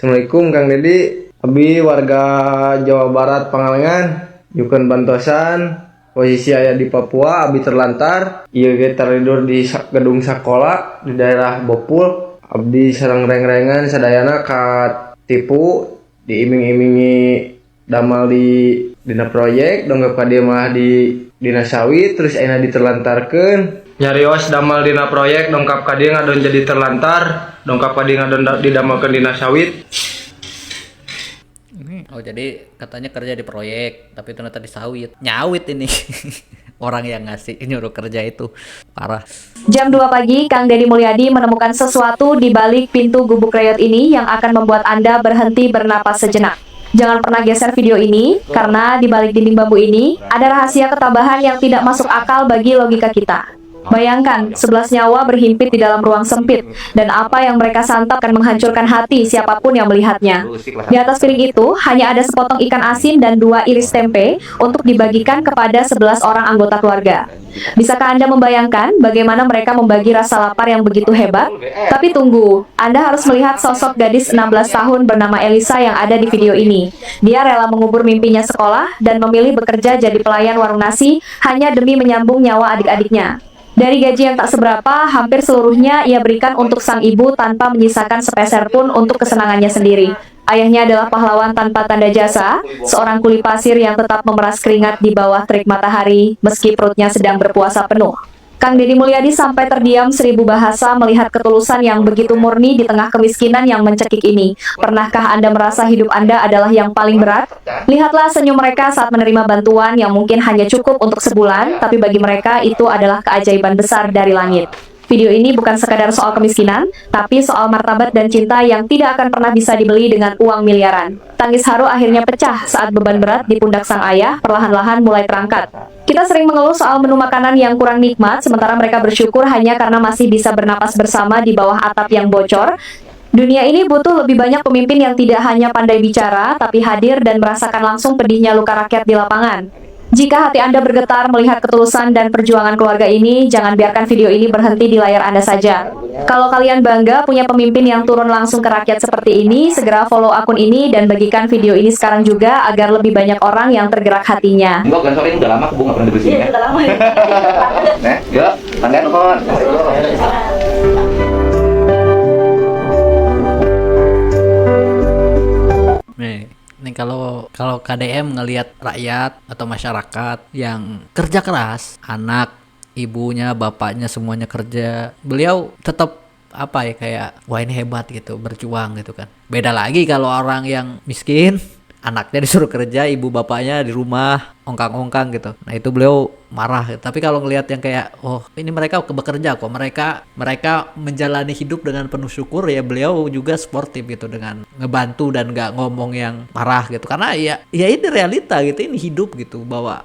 Assalamualaikum Kang Dedi, abi warga Jawa Barat Pangalengan, jukeun bantosan. Posisi aya di Papua, abi terlantar. Ieu ge tertidur di gedung sakola di daerah Bopul. Abdi sareng reng-rengan sadayana ka tipu, diiming-imingi damal di dina proyek, dongkap ka dieu mah di dina sawit, terus ayeuna diterlantarkeun. Nyarios damal dina proyek, dongkap ka dieu ngadon jadi terlantar, dongkap ka dieu ngadon didamelkeun dina sawit. Oh jadi katanya kerja di proyek tapi ternyata di sawit. Nyawit ini. Orang yang ngasih nyuruh kerja itu parah. Jam 2 pagi, Kang Deddy Mulyadi menemukan sesuatu di balik pintu gubuk reot ini yang akan membuat Anda berhenti bernapas sejenak. Jangan pernah geser video ini, karena di balik dinding bambu ini ada rahasia ketabahan yang tidak masuk akal bagi logika kita. Bayangkan, 11 nyawa berhimpit di dalam ruang sempit, dan apa yang mereka santap akan menghancurkan hati siapapun yang melihatnya. Di atas piring itu, hanya ada sepotong ikan asin dan 2 iris tempe untuk dibagikan kepada 11 orang anggota keluarga. Bisakah Anda membayangkan bagaimana mereka membagi rasa lapar yang begitu hebat? Tapi tunggu, Anda harus melihat sosok gadis 16 tahun bernama Elisa yang ada di video ini. Dia rela mengubur mimpinya sekolah dan memilih bekerja jadi pelayan warung nasi hanya demi menyambung nyawa adik-adiknya. Dari gaji yang tak seberapa, hampir seluruhnya ia berikan untuk sang ibu tanpa menyisakan sepeser pun untuk kesenangannya sendiri. Ayahnya adalah pahlawan tanpa tanda jasa, seorang kuli pasir yang tetap memeras keringat di bawah terik matahari meski perutnya sedang berpuasa penuh. Kang Deddy Mulyadi sampai terdiam 1000 bahasa melihat ketulusan yang begitu murni di tengah kemiskinan yang mencekik ini. Pernahkah Anda merasa hidup Anda adalah yang paling berat? Lihatlah senyum mereka saat menerima bantuan yang mungkin hanya cukup untuk sebulan, tapi bagi mereka itu adalah keajaiban besar dari langit. Video ini bukan sekadar soal kemiskinan, tapi soal martabat dan cinta yang tidak akan pernah bisa dibeli dengan uang miliaran. Tangis haru akhirnya pecah saat beban berat di pundak sang ayah perlahan-lahan mulai terangkat. Kita sering mengeluh soal menu makanan yang kurang nikmat, sementara mereka bersyukur hanya karena masih bisa bernapas bersama di bawah atap yang bocor. Dunia ini butuh lebih banyak pemimpin yang tidak hanya pandai bicara, tapi hadir dan merasakan langsung pedihnya luka rakyat di lapangan. Jika hati Anda bergetar melihat ketulusan dan perjuangan keluarga ini, jangan biarkan video ini berhenti di layar Anda saja. Kalau kalian bangga punya pemimpin yang turun langsung ke rakyat seperti ini, segera follow akun ini dan bagikan video ini sekarang juga agar lebih banyak orang yang tergerak hatinya. Enggak, kan sore ini udah lama aku nggak pernah dibersihin ya. Udah lama ya. Nah, yuk, tanggain pohon. Nih kalau KDM ngelihat rakyat atau masyarakat yang kerja keras, anak, ibunya, bapaknya semuanya kerja, beliau tetap apa ya kayak wah ini hebat gitu, berjuang gitu kan. Beda lagi kalau orang yang miskin, anaknya disuruh kerja, ibu bapaknya di rumah ongkang-ongkang gitu. Nah itu beliau marah. Tapi kalau ngelihat yang kayak oh ini mereka bekerja kok, mereka menjalani hidup dengan penuh syukur, ya beliau juga sportif gitu dengan ngebantu dan nggak ngomong yang marah gitu. Karena ya ini realita gitu, ini hidup gitu, bahwa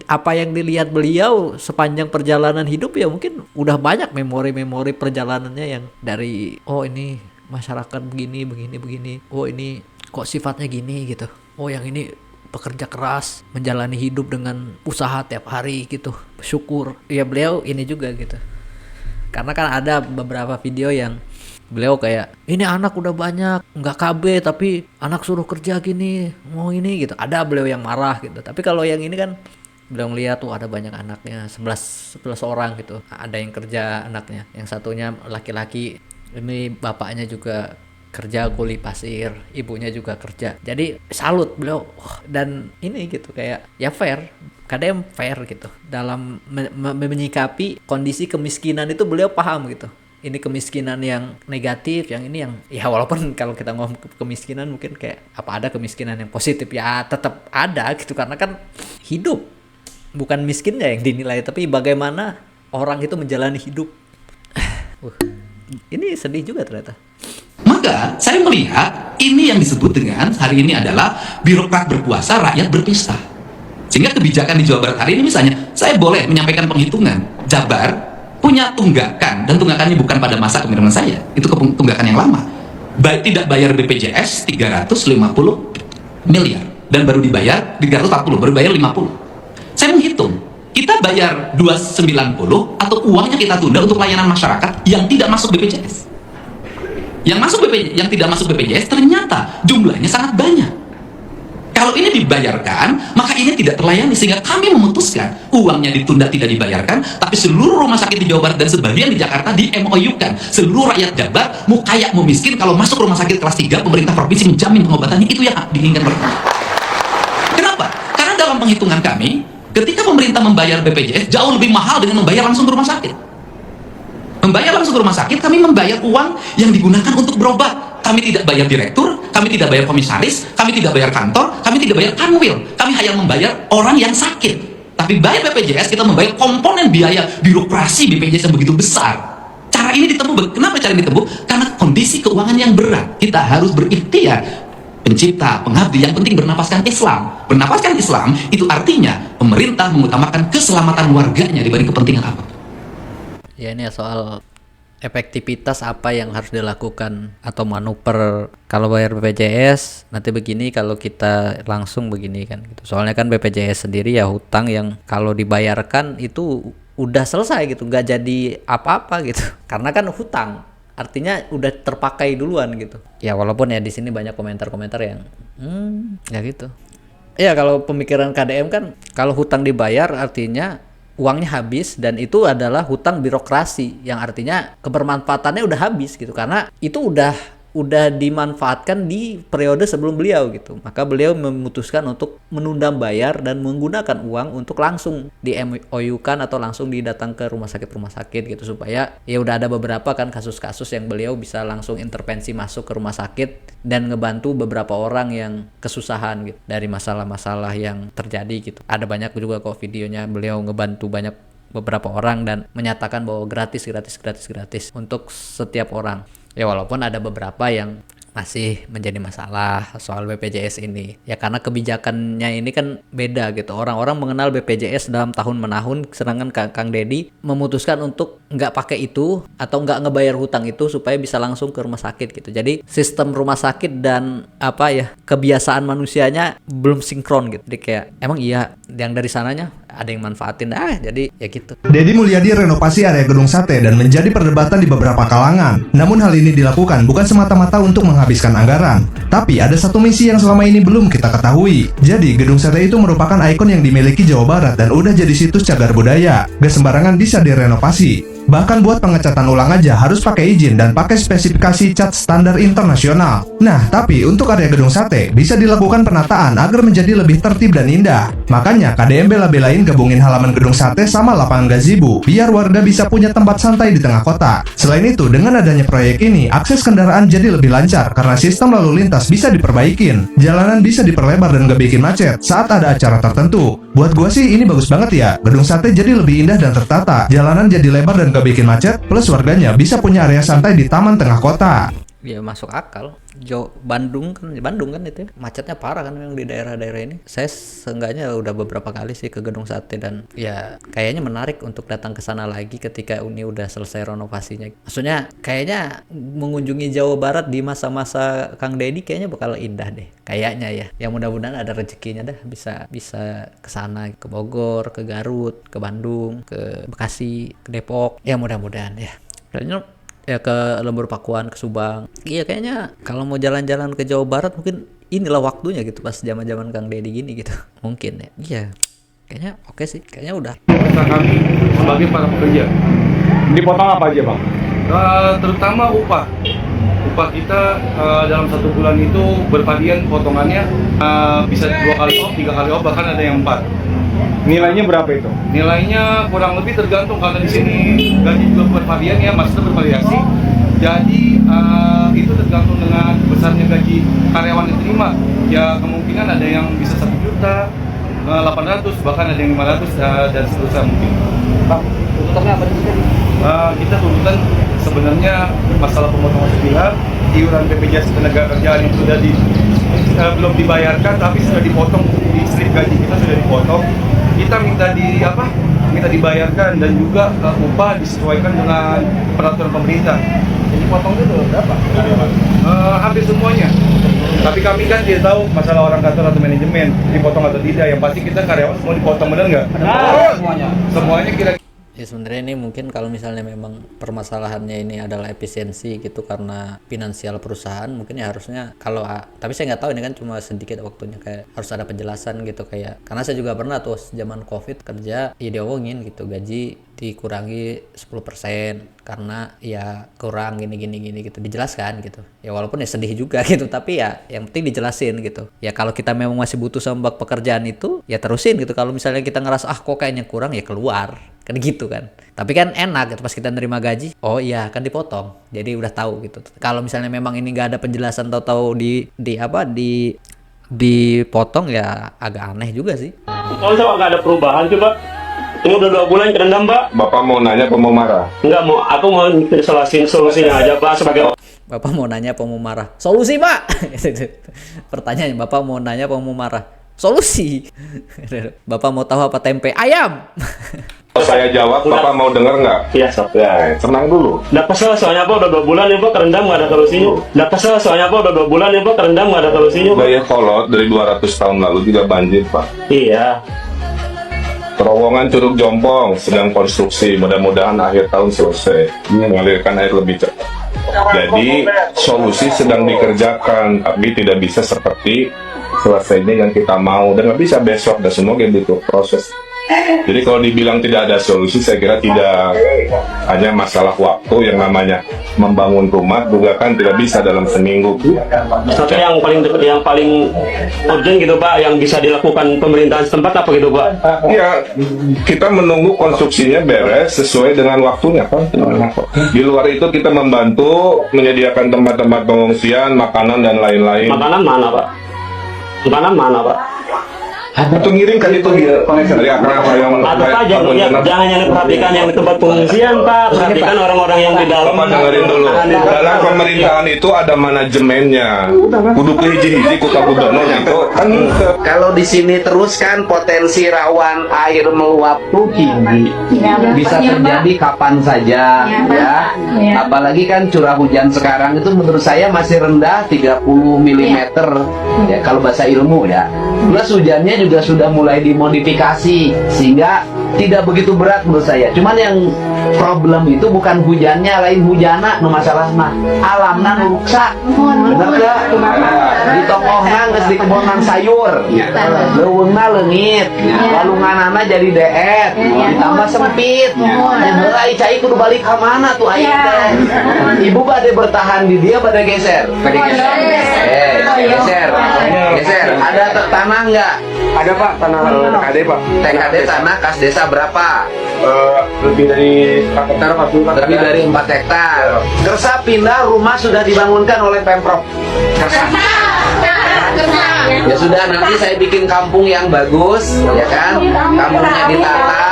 apa yang dilihat beliau sepanjang perjalanan hidup ya mungkin udah banyak memori-memori perjalanannya yang dari oh ini masyarakat begini, oh ini kok sifatnya gini gitu, oh yang ini pekerja keras menjalani hidup dengan usaha tiap hari gitu, syukur ya beliau ini juga gitu. Karena kan ada beberapa video yang beliau kayak ini anak udah banyak nggak KB tapi anak suruh kerja gini mau ini gitu, ada beliau yang marah gitu. Tapi kalau yang ini kan beliau ngeliat tuh ada banyak anaknya 11 orang gitu, ada yang kerja anaknya, yang satunya laki-laki, ini bapaknya juga kerja kuli pasir, ibunya juga kerja. Jadi salut beliau. Dan ini gitu kayak ya fair, kadang fair gitu dalam menyikapi kondisi kemiskinan itu. Beliau paham gitu, ini kemiskinan yang negatif, yang ini yang ya walaupun kalau kita ngomong kemiskinan mungkin kayak apa ada kemiskinan yang positif, ya tetap ada gitu, karena kan hidup bukan miskinnya yang dinilai, tapi bagaimana orang itu menjalani hidup. Ini sedih juga ternyata. Maka saya melihat ini yang disebut dengan hari ini adalah birokrat berkuasa, rakyat berpesta. Sehingga kebijakan di Jawa Barat hari ini misalnya, saya boleh menyampaikan penghitungan. Jabar punya tunggakan, dan tunggakannya bukan pada masa kepemimpinan saya, itu tunggakan yang lama. Baik tidak bayar BPJS 350 miliar dan baru dibayar 340, baru bayar 50. Saya menghitung, kita bayar 290 atau uangnya kita tunda untuk layanan masyarakat yang tidak masuk BPJS. Yang tidak masuk BPJS ternyata jumlahnya sangat banyak. Kalau ini dibayarkan, maka ini tidak terlayani, sehingga kami memutuskan uangnya ditunda tidak dibayarkan, tapi seluruh rumah sakit di Jawa Barat dan sebagian di Jakarta di MOU-kan. Seluruh rakyat Jabar, mau kaya mau miskin, kalau masuk rumah sakit kelas 3, pemerintah provinsi menjamin pengobatannya, itu yang diinginkan mereka. Kenapa? Karena dalam penghitungan kami, ketika pemerintah membayar BPJS jauh lebih mahal dengan membayar langsung ke rumah sakit. Membayar langsung ke rumah sakit, kami membayar uang yang digunakan untuk berobat. Kami tidak bayar direktur, kami tidak bayar komisaris, kami tidak bayar kantor, kami tidak bayar kanwil. Kami hanya membayar orang yang sakit. Tapi bayar BPJS, kita membayar komponen biaya birokrasi BPJS yang begitu besar. Cara ini ditempuh. Kenapa cara ini ditempuh? Karena kondisi keuangan yang berat. Kita harus berikhtiar. Pencipta, pengabdi, yang penting bernapaskan Islam. Bernapaskan Islam, itu artinya pemerintah mengutamakan keselamatan warganya dibanding kepentingan apa. Ya ini ya soal efektivitas apa yang harus dilakukan atau manuver kalau bayar BPJS nanti begini, kalau kita langsung begini kan gitu. Soalnya kan BPJS sendiri ya hutang yang kalau dibayarkan itu udah selesai gitu, nggak jadi apa-apa gitu. Karena kan hutang, artinya udah terpakai duluan gitu. Ya walaupun ya di sini banyak komentar-komentar yang ya gitu. Ya kalau pemikiran KDM kan kalau hutang dibayar artinya uangnya habis, dan itu adalah hutang birokrasi yang artinya kebermanfaatannya udah habis gitu, karena itu udah dimanfaatkan di periode sebelum beliau gitu. Maka beliau memutuskan untuk menunda bayar dan menggunakan uang untuk langsung di MOU-kan atau langsung didatang ke rumah sakit gitu, supaya ya udah ada beberapa kan kasus-kasus yang beliau bisa langsung intervensi masuk ke rumah sakit dan ngebantu beberapa orang yang kesusahan gitu dari masalah-masalah yang terjadi gitu. Ada banyak juga kok videonya beliau ngebantu banyak beberapa orang dan menyatakan bahwa gratis untuk setiap orang. Ya walaupun ada beberapa yang masih menjadi masalah soal BPJS ini. Ya karena kebijakannya ini kan beda gitu. Orang-orang mengenal BPJS dalam tahun menahun, sedangkan Kang Deddy memutuskan untuk nggak pakai itu atau nggak ngebayar hutang itu supaya bisa langsung ke rumah sakit gitu. Jadi sistem rumah sakit dan kebiasaan manusianya belum sinkron gitu. Jadi kayak emang iya yang dari sananya ada yang manfaatin jadi ya gitu. Deddy Mulyadi renovasi area Gedung Sate dan menjadi perdebatan di beberapa kalangan. Namun hal ini dilakukan bukan semata-mata untuk menghabiskan anggaran, tapi ada satu misi yang selama ini belum kita ketahui. Jadi Gedung Sate itu merupakan ikon yang dimiliki Jawa Barat dan udah jadi situs cagar budaya. Gak sembarangan bisa direnovasi. Bahkan buat pengecatan ulang aja harus pakai izin dan pakai spesifikasi cat standar internasional. Nah, tapi untuk area Gedung Sate bisa dilakukan penataan agar menjadi lebih tertib dan indah. Makanya KDM bela-belain gabungin halaman Gedung Sate sama lapangan gazebo biar warga bisa punya tempat santai di tengah kota. Selain itu, dengan adanya proyek ini, akses kendaraan jadi lebih lancar karena sistem lalu lintas bisa diperbaikin. Jalanan bisa diperlebar dan gak bikin macet saat ada acara tertentu. Buat gua sih ini bagus banget ya. Gedung Sate jadi lebih indah dan tertata. Jalanan jadi lebar dan gak bikin macet, plus warganya bisa punya area santai di taman tengah kota. Ya masuk akal. Bandung kan itu ya. Macetnya parah kan memang di daerah-daerah ini. Saya seenggaknya udah beberapa kali sih ke Gedung Sate dan ya kayaknya menarik untuk datang ke sana lagi ketika ini udah selesai renovasinya. Maksudnya kayaknya mengunjungi Jawa Barat di masa-masa Kang Deddy kayaknya bakal indah deh. Kayaknya ya. Yang mudah-mudahan ada rezekinya dah bisa ke sana, ke Bogor, ke Garut, ke Bandung, ke Bekasi, ke Depok. Ya mudah-mudahan ya. Kayaknya ya ke Lembur Pakuan, ke Subang. Iya kayaknya kalau mau jalan-jalan ke Jawa Barat mungkin inilah waktunya gitu pas zaman-zaman Kang Deddy gini gitu. Mungkin ya. Iya. Kayaknya oke sih. Kayaknya udah. Kita kami sebagai para pekerja Dipotong apa aja bang? terutama upah kita dalam 1 bulan itu bervarian potongannya bisa 2 kali off, 3 kali off, bahkan ada yang 4. Nilainya berapa itu? Nilainya kurang lebih tergantung karena di sini gaji juga bervarian ya, maksudnya bervariasi. Jadi itu tergantung dengan besarnya gaji karyawan yang terima. Ya kemungkinan ada yang bisa 1.800.000, bahkan ada yang 500 dan seterusnya mungkin. Bang, tuntutannya apa sih? Kita tuntutan sebenarnya masalah pemotongan sepihak, iuran BPJS Ketenagakerjaan yang sudah belum dibayarkan tapi sudah dipotong di slip gaji kita sudah dipotong. Kita minta dibayarkan dan juga upah disesuaikan dengan peraturan pemerintah. Jadi potong itu berapa? Hampir semuanya. Tapi kami kan tidak tahu masalah orang kantor atau manajemen dipotong atau tidak. Yang pasti kita karyawan semua dipotong, benar nggak? Semuanya. Semuanya kira. Ya sebenarnya ini mungkin kalau misalnya memang permasalahannya ini adalah efisiensi gitu karena finansial perusahaan, mungkin ya harusnya kalau tapi saya nggak tahu, ini kan cuma sedikit waktunya, kayak harus ada penjelasan gitu, kayak karena saya juga pernah tuh zaman covid kerja ya diomongin gitu gaji dikurangi 10% karena ya kurang gini gitu, dijelaskan gitu ya, walaupun ya sedih juga gitu, tapi ya yang penting dijelasin gitu ya. Kalau kita memang masih butuh sama pekerjaan itu ya terusin gitu. Kalau misalnya kita ngerasa kok kayaknya kurang ya keluar kan gitu kan. Tapi kan enak gitu pas kita nerima gaji, oh iya kan dipotong, jadi udah tahu gitu. Kalau misalnya memang ini nggak ada penjelasan, tahu-tahu dipotong ya agak aneh juga sih. Kalau saya nggak ada perubahan coba. Ini udah 2 bulan kerendam, Pak. Bapak mau nanya apa mau marah? Enggak mau, aku mau solusinya aja, Pak, sebagai Bapak mau nanya apa mau marah? Solusi, Pak. Pertanyaan, Bapak mau nanya apa mau marah? Solusi. Bapak mau tahu apa tempe ayam? Kalau saya jawab, Bapak mau denger nggak? Iya, Sob. Ya, tenang dulu. Udah kesel soalnya, Pak, udah 2 bulan ya, Pak, kerendam nggak ada solusinya. Udah kesel soalnya, Pak, udah 2 bulan ya, Pak, kerendam nggak ada solusinya, Pak. Daya kolot dari 200 tahun lalu juga banjir, Pak. Iya. Terowongan Curug Jompong sedang konstruksi, mudah-mudahan akhir tahun selesai, mengalirkan air lebih cepat. Jadi solusi sedang dikerjakan, tapi tidak bisa seperti selesainya yang kita mau, dan nggak bisa besok, dan semua butuh proses. Jadi kalau dibilang tidak ada solusi, saya kira tidak, hanya masalah waktu. Yang namanya membangun rumah juga kan tidak bisa dalam seminggu. Tapi yang paling urgent gitu, Pak, yang bisa dilakukan pemerintahan setempat apa gitu, Pak? Ya, kita menunggu konstruksinya beres sesuai dengan waktunya, Pak. Di luar itu kita membantu menyediakan tempat-tempat pengungsian, makanan dan lain-lain. Makanan mana, Pak? Makanan mana, Pak? Untuk ngirimkan itu dari akar yang Atau Pak, jangan yang diperhatikan yang di tempat pengungsian, Pak. Perhatikan orang-orang yang di dalam. Bapak dengerin dulu. Dalam pemerintahan itu ada manajemennya. Kudu ke hiji-hiji kuta budono nyangkut. Kan Kalau di sini terus kan potensi rawan air meluap tuh tinggi. Bisa terjadi kapan saja ya. Apalagi kan curah hujan sekarang itu menurut saya masih rendah 30 mm ya kalau bahasa ilmu ya. Plus hujannya juga sudah mulai dimodifikasi sehingga tidak begitu berat menurut saya. Cuman yang problem itu bukan hujannya, lain hujana nu masalah mah alamna nu rusak. Bener gak? Di tokohna geus di kebonan sayur. Leuweungna leungit, walunganana jadi deet, ditambah sempit. Heula cai kudu balik ka mana tuh aya teh? Ibu bade bertahan di dia bade geser. Geser. Ada tanah enggak? Ada Pak, tanah TKD Pak. TKD tanah kas desa berapa? Lebih dari 4 hektar Pak. Lebih dari 4 hektar. Kersa pindah, rumah sudah dibangunkan oleh Pemprov. Kersa. Ya sudah, nanti saya bikin kampung yang bagus, ya kan? Kampungnya ditata,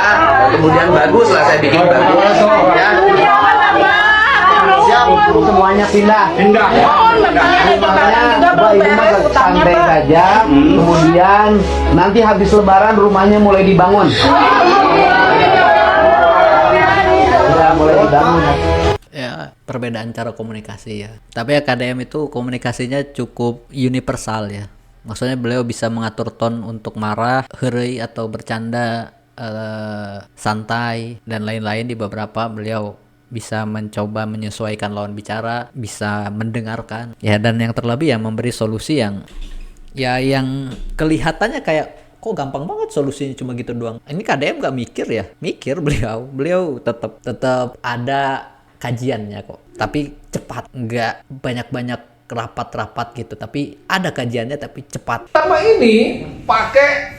kemudian bagus lah saya bikin bagus, ya. Siap, semuanya pindah. Rumahnya coba ini mah santai saja. Kemudian nanti habis Lebaran rumahnya mulai dibangun. Sudah mulai dibangun. Ya perbedaan cara komunikasi ya. Tapi ya KDM itu komunikasinya cukup universal ya. Maksudnya beliau bisa mengatur tone untuk marah, heureuy atau bercanda, santai dan lain-lain. Di beberapa beliau bisa mencoba menyesuaikan lawan bicara, bisa mendengarkan ya, dan yang terlebih ya memberi solusi yang kelihatannya kayak kok gampang banget solusinya cuma gitu doang. Ini KDM gak mikir ya? Mikir beliau tetap ada kajiannya kok, tapi cepat, nggak banyak rapat-rapat gitu, tapi ada kajiannya tapi cepat. Pertama ini pakai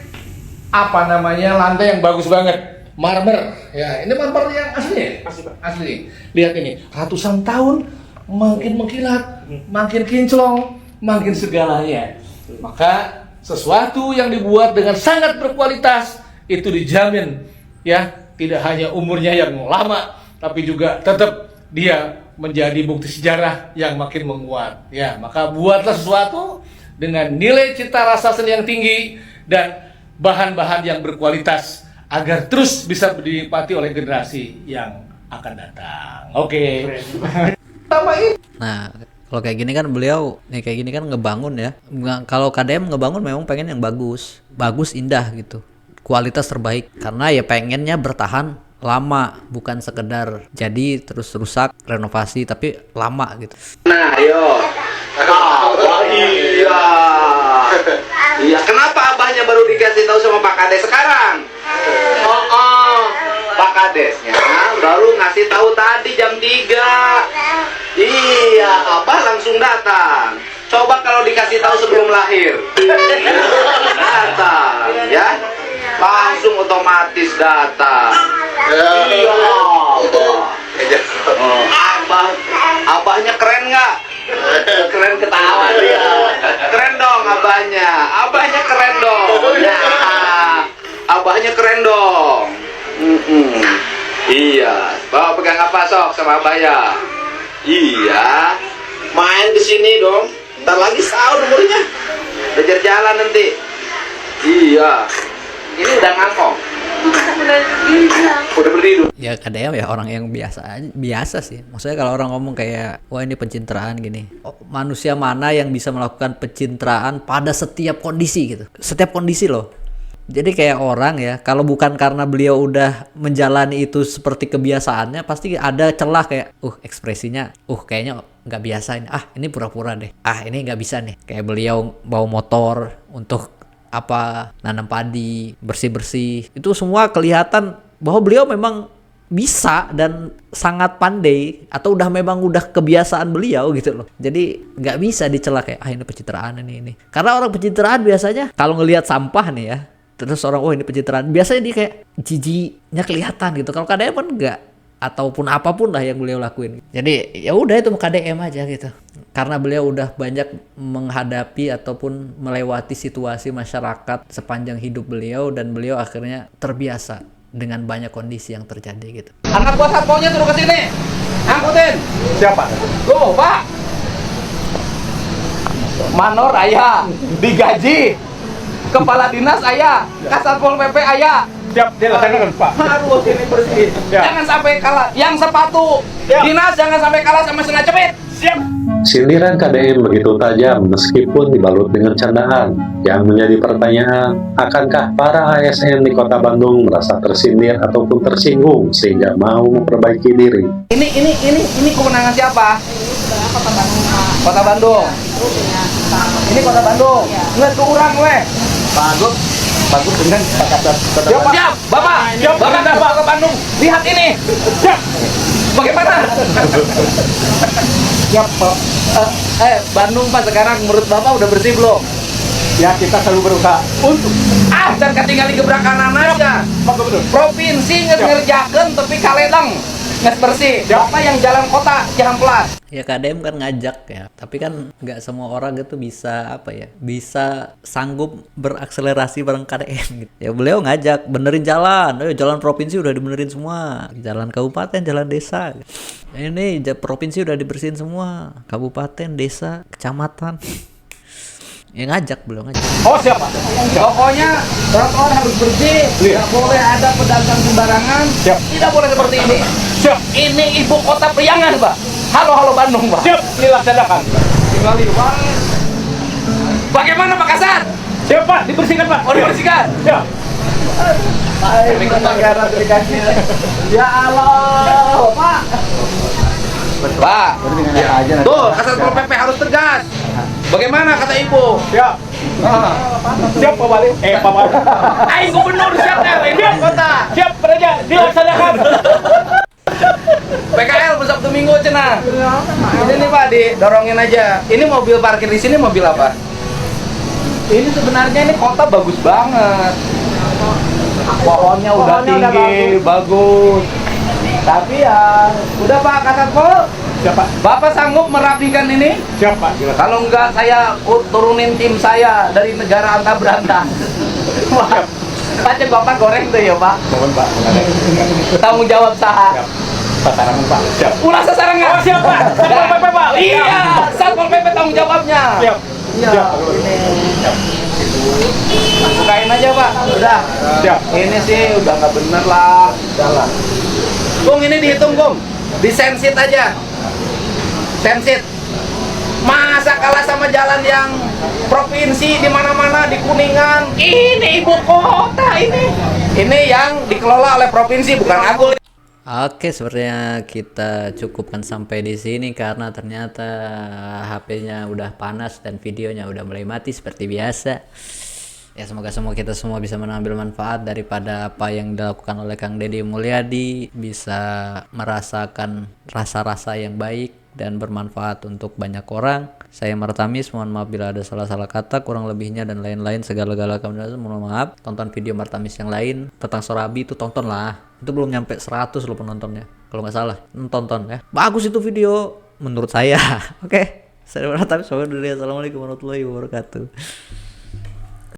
apa namanya lantai yang bagus banget, marmer ya. Ini marmer yang asli, asli. Lihat ini, ratusan tahun makin mengkilat, makin kinclong, makin segalanya. Maka sesuatu yang dibuat dengan sangat berkualitas itu dijamin ya, tidak hanya umurnya yang lama, tapi juga tetap dia menjadi bukti sejarah yang makin menguat ya. Maka buatlah sesuatu dengan nilai cita rasa seni yang tinggi dan bahan-bahan yang berkualitas agar terus bisa dinikmati oleh generasi yang akan datang. Oke. Nah, kalau kayak gini kan beliau kayak gini kan ngebangun ya. Kalau KDM ngebangun memang pengen yang bagus, indah gitu, kualitas terbaik, karena ya pengennya bertahan lama, bukan sekedar jadi terus rusak, renovasi tapi lama gitu. Nah, ayo. Iya. Iya, kenapa abahnya baru dikasih tahu sama Pak Kades sekarang? Pak Kadesnya baru ngasih tahu tadi jam 3. Iya, abah langsung datang. Coba kalau dikasih tahu sebelum lahir. Datang, ya. Langsung otomatis datang. Iya, abahnya keren nggak? Keren ketawa dia. Keren dong abahnya. Abahnya keren dong. Ya. Abahnya keren dong. Iya. Bawa pegang apa sok sama abah ya? Iya. Main ke sini dong. Ntar lagi setahun umurnya. Belajar jalan nanti. Iya. Ini udah ngangkong. Udah berdiri. Ya KDM ya orang yang biasa sih. Maksudnya kalau orang ngomong kayak wah ini pencitraan gini. Manusia mana yang bisa melakukan pencitraan pada setiap kondisi gitu. Setiap kondisi loh. Jadi kayak orang ya, kalau bukan karena beliau udah menjalani itu seperti kebiasaannya, pasti ada celah kayak, ekspresinya, kayaknya nggak biasa ini. Ini pura-pura deh. Ini nggak bisa nih. Kayak beliau bawa motor untuk nanam padi, bersih-bersih. Itu semua kelihatan bahwa beliau memang bisa dan sangat pandai, atau memang udah kebiasaan beliau gitu loh. Jadi nggak bisa dicela kayak ini pencitraan ini. Karena orang pencitraan biasanya kalau ngelihat sampah nih ya, terus orang ini pencitraan, biasanya dia kayak jijiknya kelihatan gitu. Kalau KDM kan enggak, ataupun apapun lah yang beliau lakuin. Jadi ya udah itu KDM aja gitu. Karena beliau udah banyak menghadapi ataupun melewati situasi masyarakat sepanjang hidup beliau, dan beliau akhirnya terbiasa dengan banyak kondisi yang terjadi gitu. Anak buah satpolnya suruh ke sini. Angkutin. Siapa? Go, Pak. Manor ayah, digaji. Kepala dinas ayah, Kasatpol PP ayah. Siap, dia laksanakan, Pak. Harus ini bersih. Jangan sampai kalah. Yang sepatu dinas jangan sampai kalah sama sena cepit. Siap. Sindiran KDM begitu tajam meskipun dibalut dengan candaan. Yang menjadi pertanyaan, akankah para ASN di Kota Bandung merasa tersindir ataupun tersinggung sehingga mau memperbaiki diri? Ini kewenangan siapa? Kota Bandung, Pak. Kota Bandung. Ini Kota Bandung. Nggak kurang, weh. Bagus dengan kata. Siap, Bapak. Siap, Bapak ke Bandung. Lihat ini. Siap. Bagaimana? Siap, Pak. Bandung Pak sekarang menurut Bapak udah bersih belum? Ya, kita selalu berusaha untuk. Dan ketinggalan gebrakan aja. Provinsi ngerjakan tapi kaledang. Nggak bersih. Bapak yang jalan kota jangan pelan. Ya KDM kan ngajak ya, tapi kan nggak semua orang itu bisa bisa sanggup berakselerasi bareng KDM gitu. Ya beliau ngajak benerin jalan, jalan provinsi udah dibenerin semua, jalan kabupaten, jalan desa. Ini provinsi udah dibersihin semua, kabupaten, desa, kecamatan. Ya ngajak, beliau ngajak. Oh siapa? Pokoknya trotoar harus bersih, tidak boleh ada pedagang sembarangan, tidak boleh seperti ini. Siap. Ini ibu kota Priangan, Pak. Halo Bandung, Pak. Siap, dilaksanakan. Tinggal di Pak. Bagaimana Pak Kasat? Siap Pak, dibersihkan Pak. Oh dibersihkan. Siap. Ini negara dikasih. Ya Allah, Pak. Pak. Tuh, Kasatpol PP harus tegas. Bagaimana kata ibu? Siap. Siap Pak Bali. Pak Bali. Ayo gubernur siap siap kota. Siap Raja, dilaksanakan. PKL Sabtu Minggu cenah. Ini nih Pak, didorongin aja. Ini mobil parkir di sini mobil apa? Ini sebenarnya ini kota bagus banget. Pohonnya udah tinggi, bagus. Tapi ya, udah Pak Kasatpol. Siapa? Bapak sanggup merapikan ini? Siap Pak. Kalau enggak saya turunin tim saya dari negara anta berantah. Pacet Bapak goreng tuh ya Pak. Mohon Pak. Tanggung jawab sah. Sasarangan Pak. Siap. Ulah sasarangan. Oh siap Pak. Satpol PP Pak. Iya, Satpol PP tanggung jawabnya. Siap. Iya. Siap. Bukain aja Pak. Udah. Siap. Ini sih udah nggak bener lah. Jalan. Kung ini dihitung Kung. Disensit aja. Sensit. Masa kalah sama jalan yang provinsi di mana-mana di Kuningan. Ini ibu kota ini. Ini yang dikelola oleh provinsi, bukan aku. Oke, sepertinya kita cukupkan sampai di sini karena ternyata HP-nya udah panas dan videonya udah mulai mati seperti biasa. Ya semoga kita semua bisa mengambil manfaat daripada apa yang dilakukan oleh Kang Deddy Mulyadi, bisa merasakan rasa-rasa yang baik dan bermanfaat untuk banyak orang. Saya Martamis, mohon maaf bila ada salah-salah kata, kurang lebihnya dan lain-lain segala-gala kami mohon maaf. Tonton video Martamis yang lain tentang Sorabi itu, tonton lah. Itu belum nyampe 100 loh penontonnya kalau nggak salah. Tonton ya, bagus itu video menurut saya. Oke, saya Martamis, assalamualaikum warahmatullahi wabarakatuh.